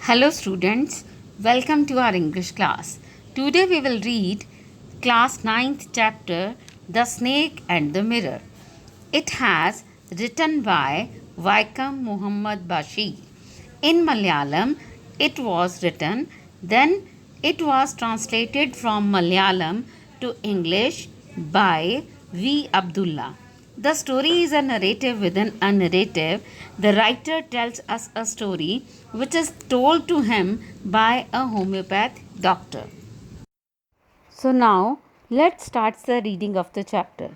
Hello students, welcome to our English class. Today we will read class 9th chapter The Snake and the Mirror. It has written by Vaikam Muhammad Bashir. In Malayalam it was written, then it was translated from Malayalam to English by V. Abdullah. The story is a narrative within a narrative. The writer tells us a story which is told to him by a homeopath doctor. So now let's start the reading of the chapter.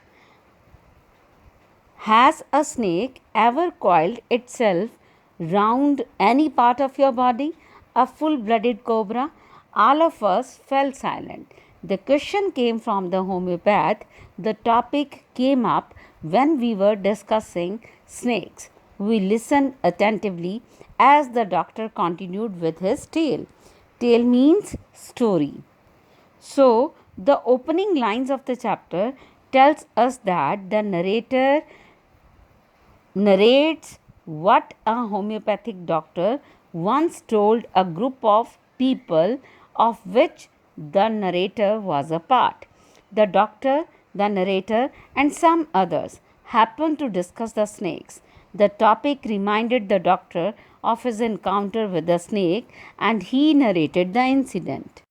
Has a snake ever coiled itself round any part of your body? A full blooded cobra? All of us fell silent. The question came from the homeopath. The topic came up when we were discussing snakes. We listened attentively as the doctor continued with his tale. Tale means story. So, the opening lines of the chapter tells us that the narrator narrates what a homeopathic doctor once told a group of people of which the narrator was a part. The doctor, the narrator, and some others happened to discuss the snakes. The topic reminded the doctor of his encounter with the snake, and he narrated the incident.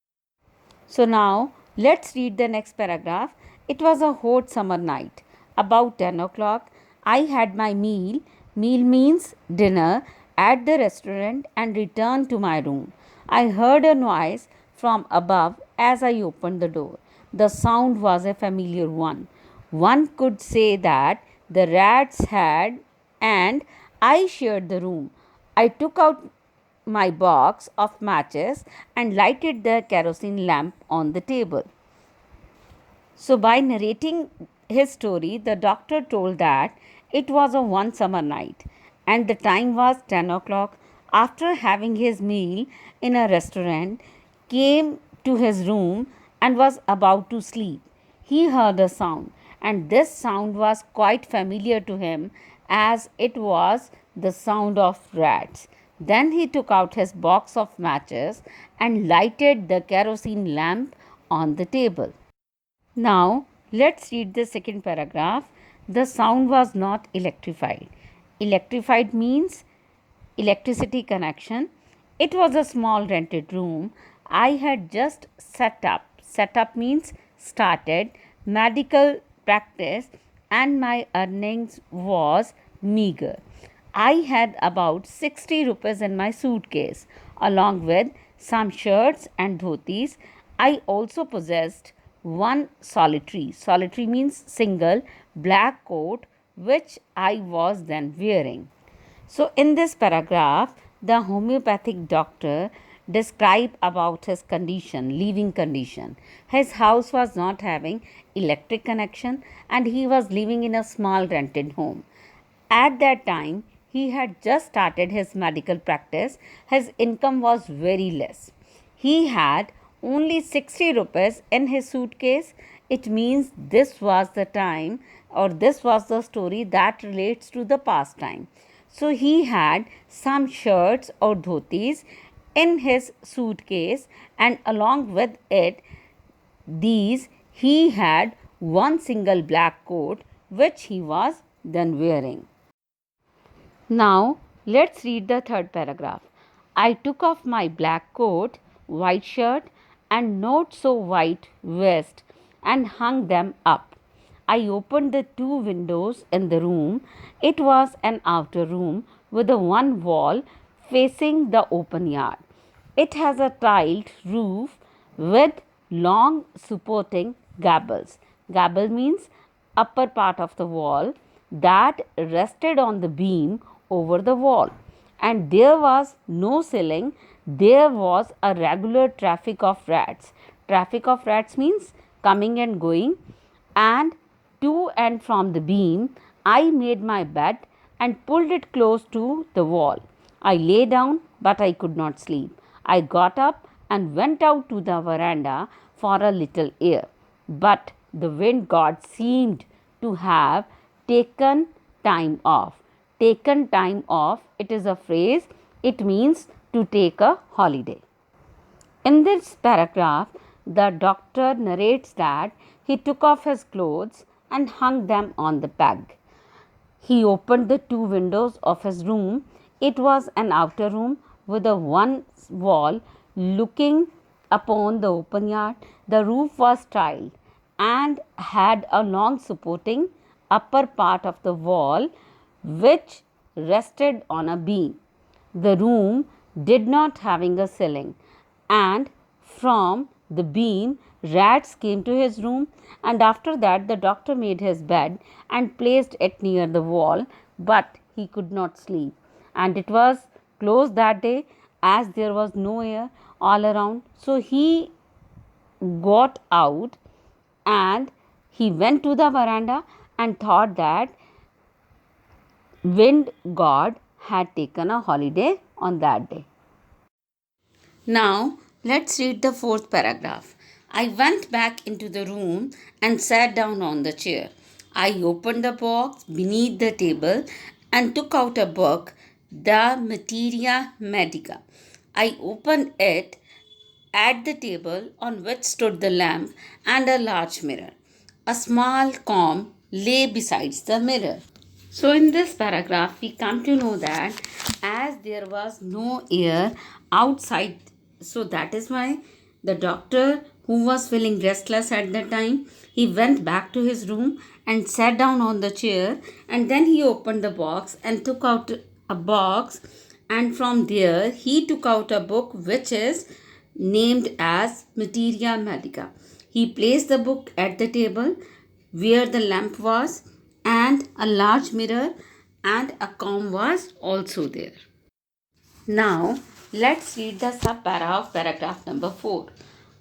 So now let's read the next paragraph. It was a hot summer night. About 10 o'clock, I had my meal. Meal means dinner at the restaurant and returned to my room. I heard a noise from above as I opened the door. The sound was a familiar one. One could say that the rats had, and I shared the room. I took out my box of matches and lighted the kerosene lamp on the table. So, by narrating his story, the doctor told that it was a one summer night and the time was 10 o'clock. After having his meal in a restaurant, came to his room and was about to sleep. He heard a sound, and this sound was quite familiar to him as it was the sound of rats. Then he took out his box of matches and lighted the kerosene lamp on the table. Now, let's read the second paragraph. The sound was not electrified. Electrified means electricity connection. It was a small rented room. I had just set up. Set up means started medical practice, and my earnings was meager. I had about 60 rupees in my suitcase, along with some shirts and dhotis. I also possessed one solitary means single black coat which I was then wearing. So, in this paragraph, the homeopathic doctor described about his condition, living condition. His house was not having electric connection and he was living in a small rented home. At that time, he had just started his medical practice. His income was very less. He had only 60 rupees in his suitcase. It means this was the time or this was the story that relates to the past time. So he had some shirts or dhotis in his suitcase, and along with it, these he had one single black coat which he was then wearing. Now, let's read the third paragraph. I took off my black coat, white shirt, and not so white vest and hung them up. I opened the two windows in the room. It was an outer room with a one wall facing the open yard. It has a tiled roof with long supporting gables. Gable means upper part of the wall that rested on the beam over the wall. And there was no ceiling, there was a regular traffic of rats. Traffic of rats means coming and going, and to and from the beam. I made my bed and pulled it close to the wall. I lay down, but I could not sleep. I got up and went out to the veranda for a little air. But the wind god seemed to have taken time off. Taken time off, it is a phrase, it means to take a holiday. In this paragraph, the doctor narrates that he took off his clothes and hung them on the peg. He opened the two windows of his room. It was an outer room with a one wall looking upon the open yard. The roof was tiled and had a long supporting upper part of the wall which rested on a beam. The room did not having a ceiling, and from the beam rats came to his room, and after that the doctor made his bed and placed it near the wall, but he could not sleep, and it was closed that day as there was no air all around. So he got out and he went to the veranda and thought that wind god had taken a holiday on that day. Now, let's read the fourth paragraph. I went back into the room and sat down on the chair. I opened the box beneath the table and took out a book, De Materia Medica. I opened it at the table on which stood the lamp and a large mirror. A small comb lay beside the mirror. So, in this paragraph, we come to know that as there was no air outside, so that is why the doctor, who was feeling restless at the time, he went back to his room and sat down on the chair, and then he opened the box and took out a box, and from there he took out a book which is named as Materia Medica. He placed the book at the table where the lamp was, and a large mirror and a comb was also there. Now, let's read the subpara of paragraph number 4.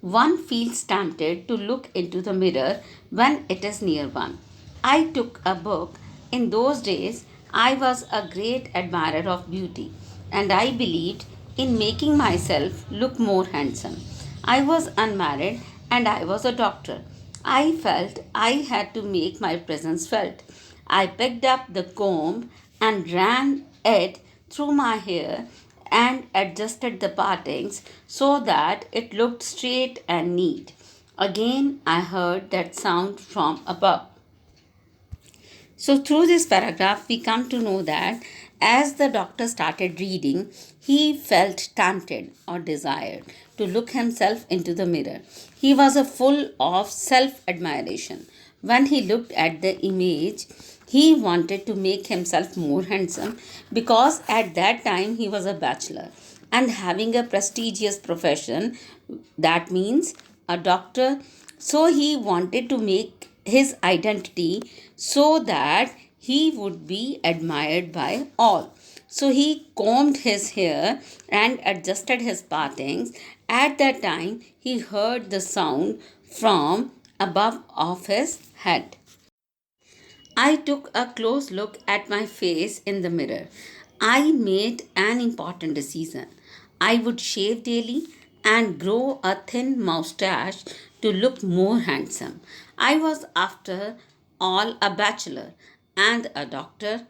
One feels tempted to look into the mirror when it is near one. I took a book. In those days, I was a great admirer of beauty, and I believed in making myself look more handsome. I was unmarried and I was a doctor. I felt I had to make my presence felt. I picked up the comb and ran it through my hair and adjusted the partings so that it looked straight and neat. Again, I heard that sound from above. So, through this paragraph, we come to know that as the doctor started reading, he felt tempted or desired to look himself into the mirror. He was full of self admiration. When he looked at the image, he wanted to make himself more handsome because at that time he was a bachelor and having a prestigious profession, that means a doctor. So, he wanted to make his identity so that he would be admired by all. So he combed his hair and adjusted his partings. At that time, he heard the sound from above of his head. I took a close look at my face in the mirror. I made an important decision. I would shave daily and grow a thin moustache to look more handsome. I was, after all, a bachelor and a doctor.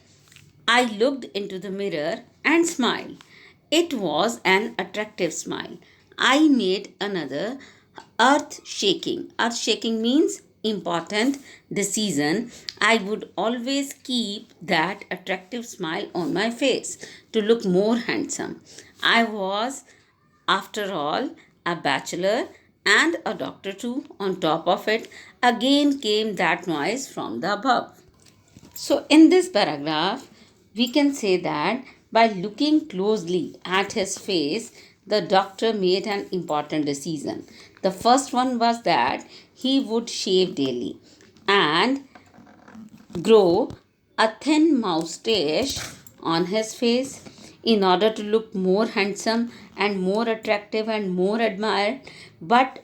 I looked into the mirror and smiled. It was an attractive smile. I made another earth shaking. Earth shaking means important decision. I would always keep that attractive smile on my face to look more handsome. I was, after all, a bachelor and a doctor too. On top of it, again came that noise from the above. So, in this paragraph, we can say that by looking closely at his face, the doctor made an important decision. The first one was that he would shave daily and grow a thin moustache on his face in order to look more handsome and more attractive and more admired. But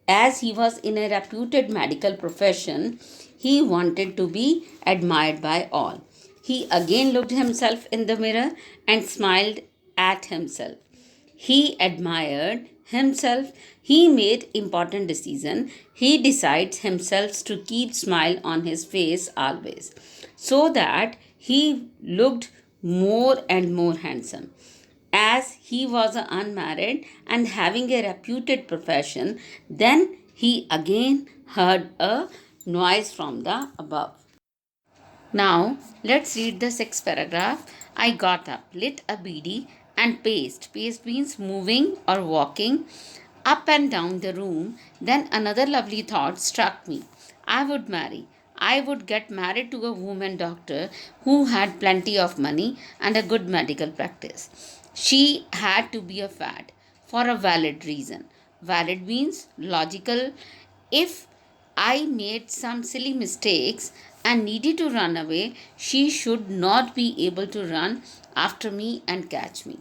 as he was in a reputed medical profession, he wanted to be admired by all. He again looked himself in the mirror and smiled at himself. He admired himself. He made important decision. He decides himself to keep smile on his face always, so that he looked more and more handsome. as he was unmarried and having a reputed profession, then he again heard a noise from the above. Now, let's read the sixth paragraph. I got up, lit a beedi, and paced. Paced means moving or walking up and down the room. Then another lovely thought struck me. I would marry. I would get married to a woman doctor who had plenty of money and a good medical practice. She had to be a fad for a valid reason. Valid means logical. If I made some silly mistakes and needed to run away, she should not be able to run after me and catch me.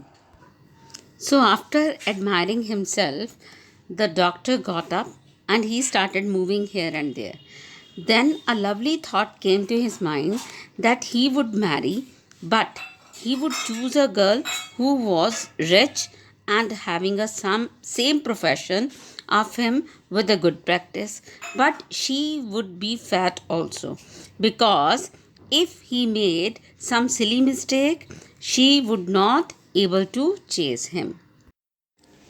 So, after admiring himself, the doctor got up and he started moving here and there. Then a lovely thought came to his mind that he would marry, but he would choose a girl who was rich and having a same profession of him with a good practice, but she would be fat also, because if he made some silly mistake, she would not able to chase him.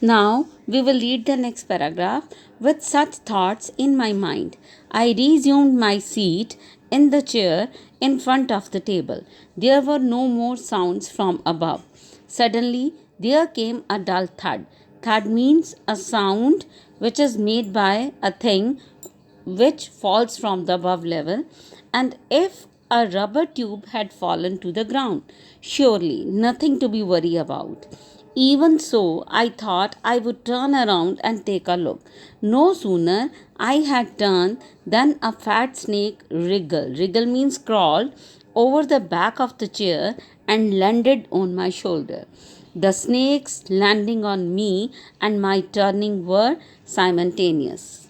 Now we will read the next paragraph. With such thoughts in my mind, I resumed my seat in the chair in front of the table. There were no more sounds from above. Suddenly there came a dull thud. Thud means a sound which is made by a thing which falls from the above level, and if a rubber tube had fallen to the ground, surely nothing to be worried about. Even so, I thought I would turn around and take a look. No sooner I had turned than a fat snake wriggle means crawled, over the back of the chair and landed on my shoulder. The snake's landing on me and my turning were simultaneous.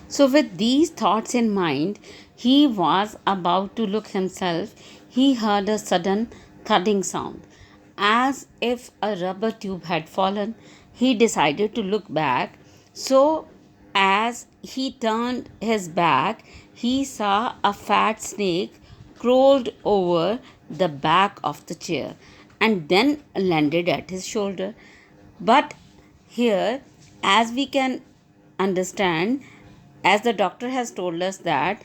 So, with these thoughts in mind, he was about to look himself. He heard a sudden thudding sound, as if a rubber tube had fallen. He decided to look back. So, as he turned his back, he saw a fat snake crawled over the back of the chair and then landed at his shoulder. But here, as we can understand, as the doctor has told us that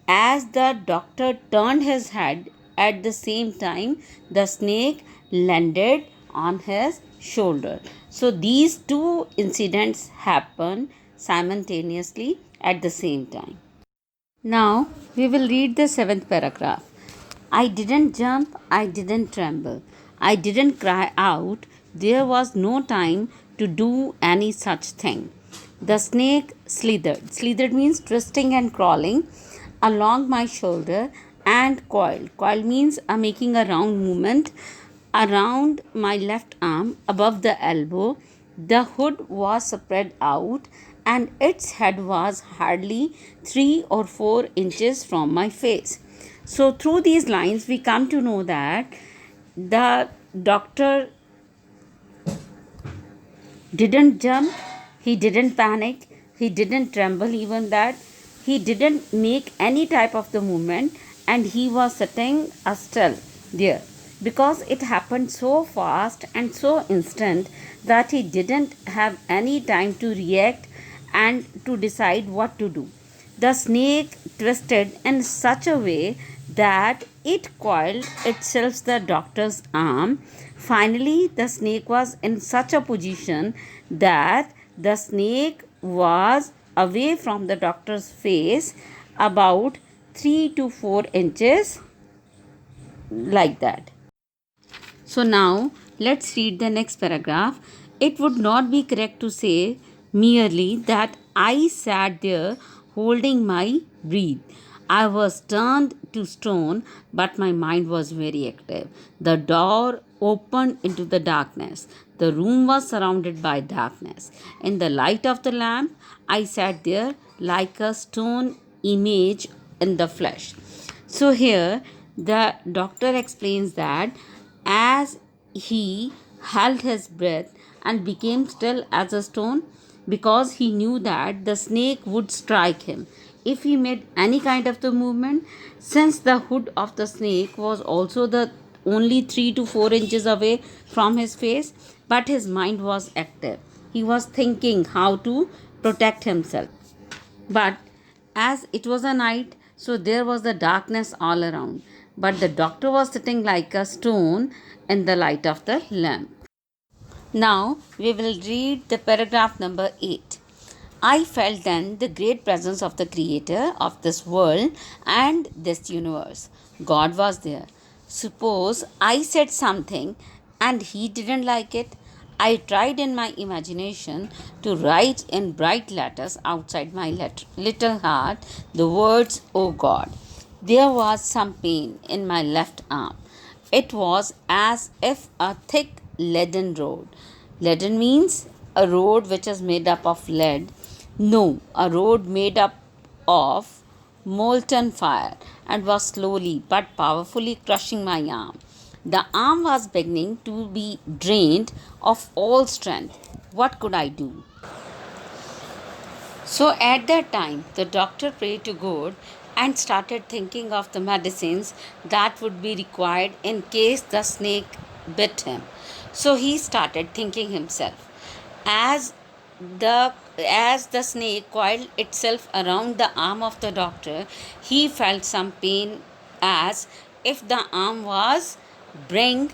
as the doctor turned his head, at the same time the snake landed on his shoulder. So these two incidents happened simultaneously at the same time. Now we will read the seventh paragraph. I didn't jump, I didn't tremble, I didn't cry out. There was no time to do any such thing. The snake slithered. Slithered means twisting and crawling along my shoulder and coiled. Coiled means making a round movement around my left arm above the elbow. The hood was spread out and its head was hardly 3 or 4 inches from my face. So, through these lines, we come to know that the doctor didn't jump, he didn't panic, he didn't tremble, even that he didn't make any type of the movement, and he was sitting still there because it happened so fast and so instant that he didn't have any time to react and to decide what to do. The snake twisted in such a way that it coiled itself the doctor's arm. Finally, the snake was in such a position that the snake was away from the doctor's face about 3 to 4 inches, like that. So now let's read the next paragraph. It would not be correct to say merely that I sat there holding my breath. I was turned to stone, but my mind was very active. The door opened into the darkness. The room was surrounded by darkness. In the light of the lamp, I sat there like a stone image in the flesh. So, here the doctor explains that as he held his breath and became still as a stone, because he knew that the snake would strike him if he made any kind of the movement, since the hood of the snake was also the only 3 to 4 inches away from his face, but his mind was active. He was thinking how to protect himself. But as it was a night, so there was the darkness all around. But the doctor was sitting like a stone in the light of the lamp. Now we will read the paragraph number 8. I felt then the great presence of the Creator of this world and this universe. God was there. Suppose I said something and he didn't like it. I tried in my imagination to write in bright letters outside my little heart the words, "O God." There was some pain in my left arm. It was as if a thick leaden road. Leaden means a road which is made up of lead. No, a road made up of molten fire and was slowly but powerfully crushing my arm. The arm was beginning to be drained of all strength. What could I do? So at that time, the doctor prayed to God and started thinking of the medicines that would be required in case the snake bit him. So he started thinking himself. As the snake coiled itself around the arm of the doctor, he felt some pain as if the arm was being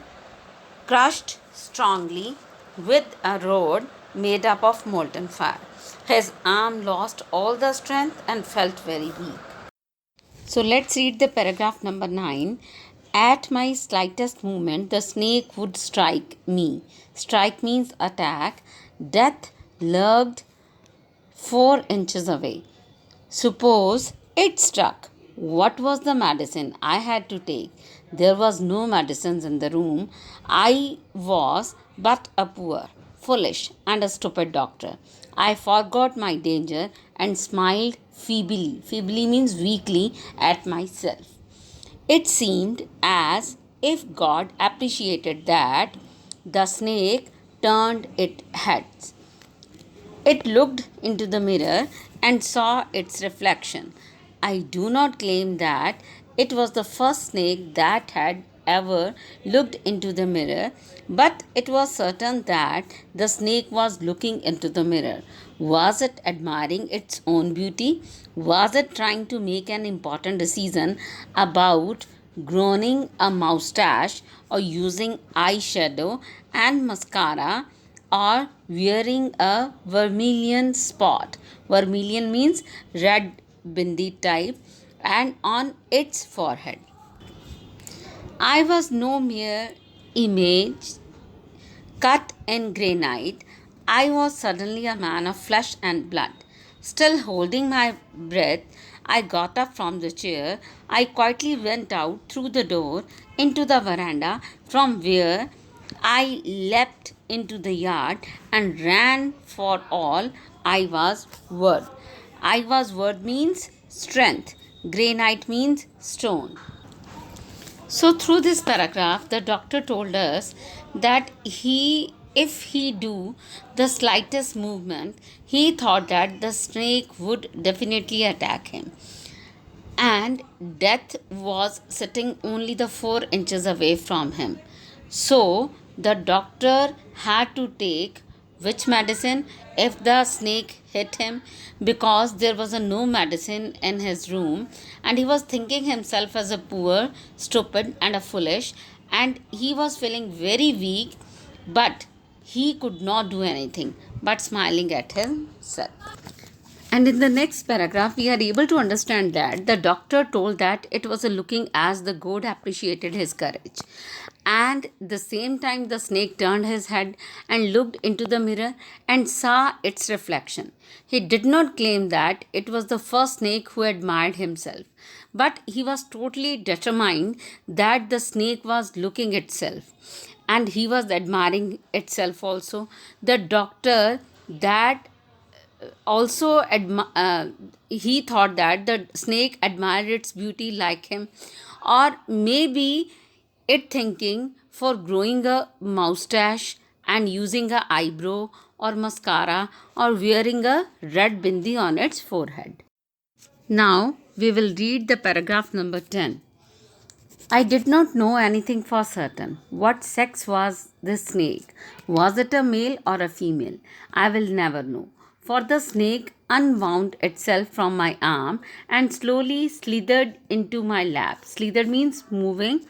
crushed strongly with a rod made up of molten fire. His arm lost all the strength and felt very weak. So let's read the paragraph number 9. At my slightest movement, the snake would strike me. Strike means attack. Death lurked 4 inches away. Suppose it struck. What was the medicine I had to take? There was no medicines in the room. I was but a poor, foolish, and a stupid doctor. I forgot my danger and smiled feebly. Feebly means weakly at myself. It seemed as if God appreciated that the snake turned its head. It looked into the mirror and saw its reflection. I do not claim that it was the first snake that had ever looked into the mirror, but it was certain that the snake was looking into the mirror. Was it admiring its own beauty? Was it trying to make an important decision about growing a moustache or using eyeshadow and mascara or wearing a vermilion spot? Vermilion means red bindi type and on its forehead. I was no mere image cut in granite. I was suddenly a man of flesh and blood. Still holding my breath, I got up from the chair. I quietly went out through the door into the veranda, from where I leapt into the yard and ran for all I was worth. I was worth means strength. Granite means stone. So through this paragraph, the doctor told us that if he do the slightest movement, he thought that the snake would definitely attack him. And death was sitting only the 4 inches away from him. So the doctor had to take which medicine if the snake hit him, because there was no medicine in his room, and he was thinking himself as a poor, stupid, and a foolish, and he was feeling very weak, but he could not do anything but smiling at himself. And in the next paragraph, we are able to understand that the doctor told that it was a looking as the God appreciated his courage. And the same time, the snake turned his head and looked into the mirror and saw its reflection. He did not claim that it was the first snake who admired himself, but he was totally determined that the snake was looking itself and he was admiring itself also. The doctor that also he thought that the snake admired its beauty like him, or maybe it thinking for growing a moustache and using a eyebrow or mascara or wearing a red bindi on its forehead. Now we will read the paragraph number 10. I did not know anything for certain. What sex was this snake? Was it a male or a female? I will never know. For the snake unwound itself from my arm and slowly slithered into my lap. Slithered means moving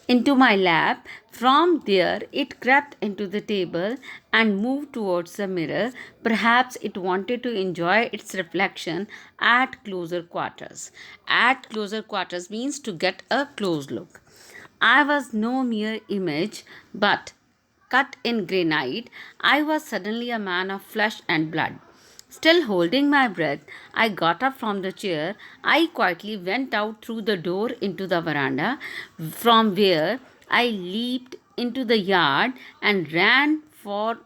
into my lap. From there, it crept into the table and moved towards the mirror. Perhaps it wanted to enjoy its reflection at closer quarters. At closer quarters means to get a close look. I was no mere image, but cut in granite, I was suddenly a man of flesh and blood. Still holding my breath, I got up from the chair. I quietly went out through the door into the veranda, from where I leaped into the yard and ran for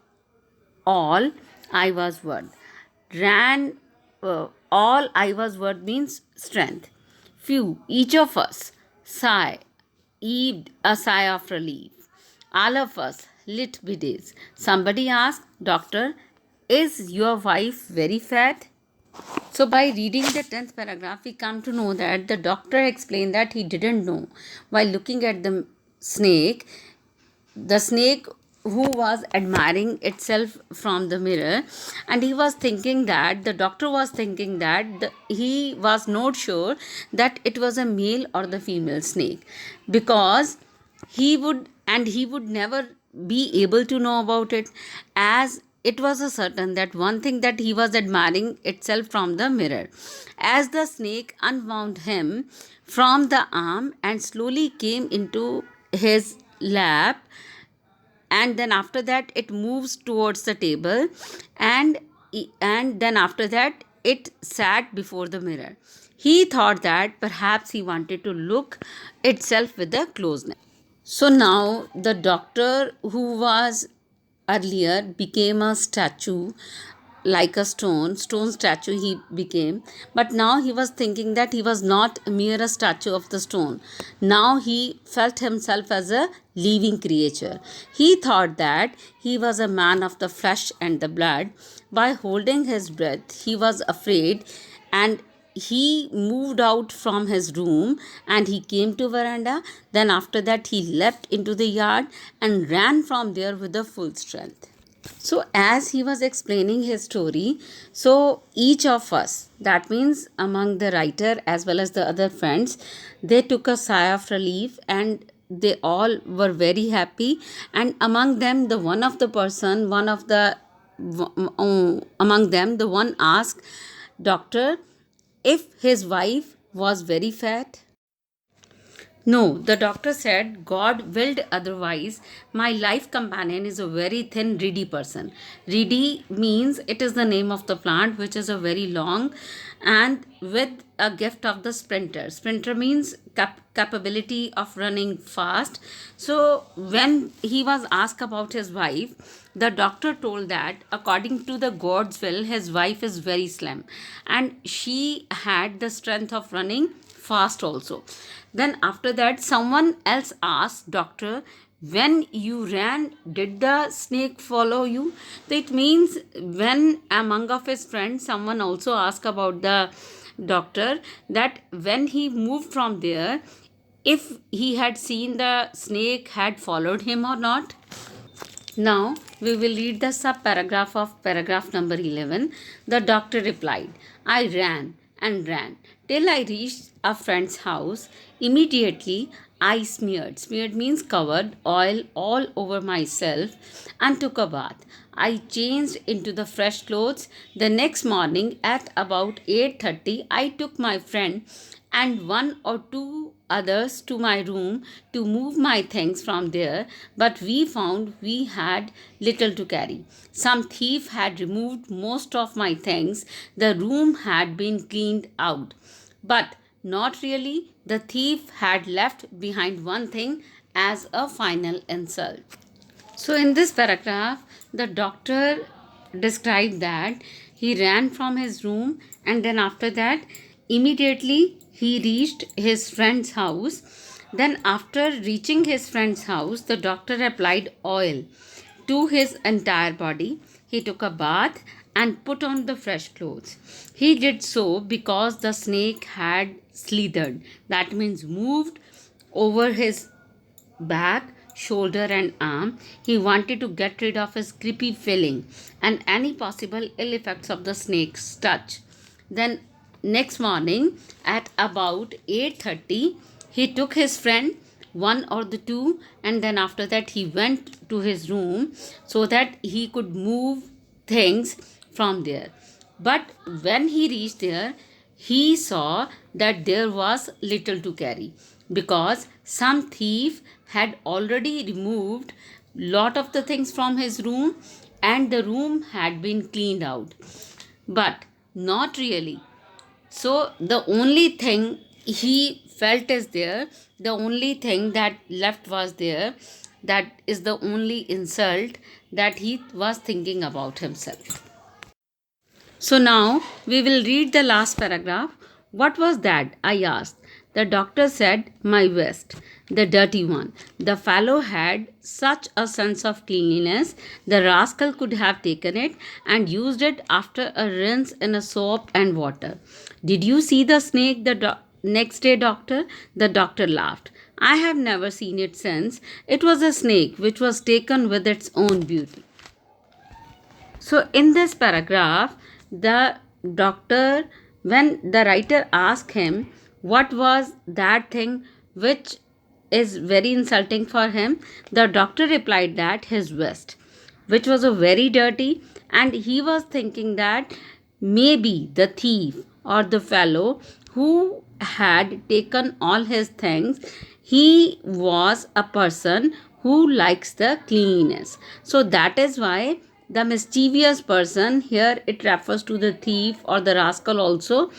all I was worth. Ran all I was worth means strength. Few, each of us, sigh, heaved a sigh of relief. All of us lit biddies. Somebody asked, Doctor, is your wife very fat? So, by reading the 10th paragraph, we come to know that the doctor explained that he didn't know. While looking at the snake who was admiring itself from the mirror, and he was thinking that the doctor was thinking that he was not sure that it was a male or the female snake, because he would never be able to know about it, as it was a certain that one thing that he was admiring itself from the mirror. As the snake unwound him from the arm and slowly came into his lap, and then after that it moves towards the table, and then after that it sat before the mirror. He thought that perhaps he wanted to look itself with a closeness. So now the doctor who was earlier became a statue, like a stone statue he became. But now he was thinking that he was not mere a statue of the stone. Now he felt himself as a living creature. He thought that he was a man of the flesh and the blood. By holding his breath, he was afraid, and he moved out from his room and he came to veranda. Then after that he leapt into the yard and ran from there with the full strength. So, as he was explaining his story, so each of us, that means among the writer as well as the other friends, they took a sigh of relief and they all were very happy. And among them, among them, the one asked, Doctor, if his wife was very fat? No, the doctor said, God willed otherwise. My life companion is a very thin, reedy person. Reedy means it is the name of the plant, which is a very long and with a gift of the sprinter. Sprinter means capability of running fast. So, when he was asked about his wife, the doctor told that according to the God's will, his wife is very slim and she had the strength of running fast also. Then after that, someone else asked, Doctor, when you ran, did the snake follow you? That means when among of his friends, someone also asked about the doctor that when he moved from there, if he had seen the snake had followed him or not. Now we will read the sub paragraph of paragraph number 11. The doctor replied, I ran and ran till I reached a friend's house. Immediately I smeared means covered, oil all over myself and took a bath. I changed into the fresh clothes. The next morning at about 8:30 I took my friend and one or two others to my room to move my things from there, but we found we had little to carry. Some thief had removed most of my things. The room had been cleaned out, but not really. The thief had left behind one thing as a final insult. So, in this paragraph, the doctor described that he ran from his room, and then after that, immediately he reached his friend's house. Then, after reaching his friend's house, the doctor applied oil to his entire body. He took a bath and put on the fresh clothes. He did so because the snake had slithered, that means moved over his back, shoulder, and arm. He wanted to get rid of his grippy feeling and any possible ill effects of the snake's touch. Then next morning at about 8:30, he took his friend, one or the two, and then after that he went to his room so that he could move things from there. But when he reached there, he saw that there was little to carry because some thief had already removed lot of the things from his room and the room had been cleaned out, but not really. So the only thing he felt is there, the only thing that left was there, that is the only insult that he was thinking about himself. So now we will read the last paragraph. What was that? I asked. The doctor said, my vest, the dirty one. The fellow had such a sense of cleanliness, the rascal could have taken it and used it after a rinse in a soap and water. Did you see the snake the next day, doctor? The doctor laughed. I have never seen it since. It was a snake which was taken with its own beauty. So, in this paragraph, the doctor, when the writer asked him what was that thing which is very insulting for him, the doctor replied that his vest, which was a very dirty, and he was thinking that maybe the thief or the fellow who had taken all his things, he was a person who likes the cleanliness. So that is why the mischievous person, here it refers to the thief or the rascal also,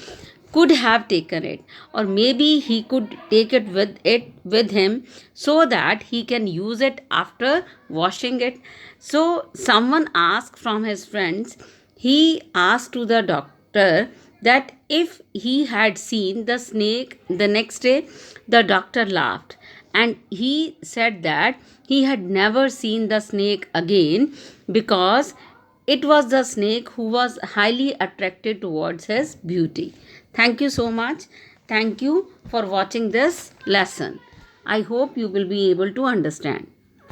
could have taken it, or maybe he could take it with him so that he can use it after washing it. So someone asked from his friends, he asked to the doctor that if he had seen the snake the next day. The doctor laughed and he said that he had never seen the snake again because it was the snake who was highly attracted towards his beauty. Thank you so much. Thank you for watching this lesson. I hope you will be able to understand.